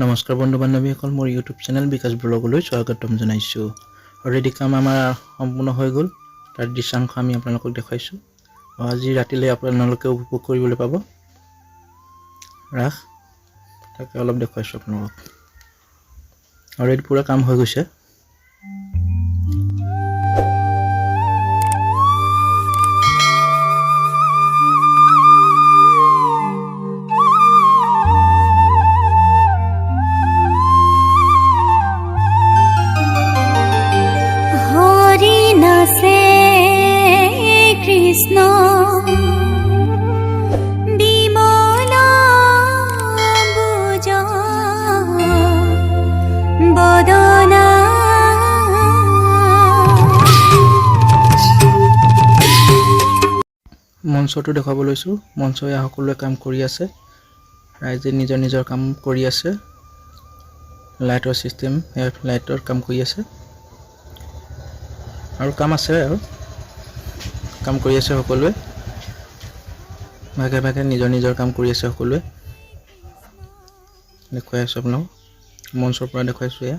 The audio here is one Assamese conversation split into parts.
নমস্কাৰ বন্ধু বান্ধৱীসকল, মোৰ ইউটিউব চেনেল বিকাশ ব্লগলৈ স্বাগতম জনাইছোঁ। অলৰেডি কাম আমাৰ সম্পূৰ্ণ হৈ গ'ল। তাৰ দৃশ্যাংশ আমি আপোনালোকক দেখুৱাইছোঁ। আজি ৰাতিলৈ আপোনালোকে উপভোগ কৰিবলৈ পাব ৰাস। তাকে অলপ দেখুৱাইছোঁ আপোনালোকক। অলৰেডি পুৰা কাম হৈ গৈছে। কৃষ্ণ বিমলা বুজ বদনা মঞ্চটো দেখুৱাব লৈছোঁ। মঞ্চই সকলোৱে কাম কৰি আছে। ৰাইজে নিজৰ নিজৰ কাম কৰি আছে। লাইটৰ চিষ্টেম, লাইটৰ কাম কৰি আছে আৰু কাম আছে আৰু কাম কৰি আছে সকলোৱে। ভাগে ভাগে নিজৰ নিজৰ কাম কৰি আছে সকলোৱে। দেখুৱাই আছোঁ আপোনাক, মঞ্চৰ পৰা দেখুৱাইছোঁ। এয়া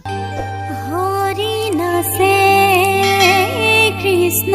হৰি নাচে কৃষ্ণ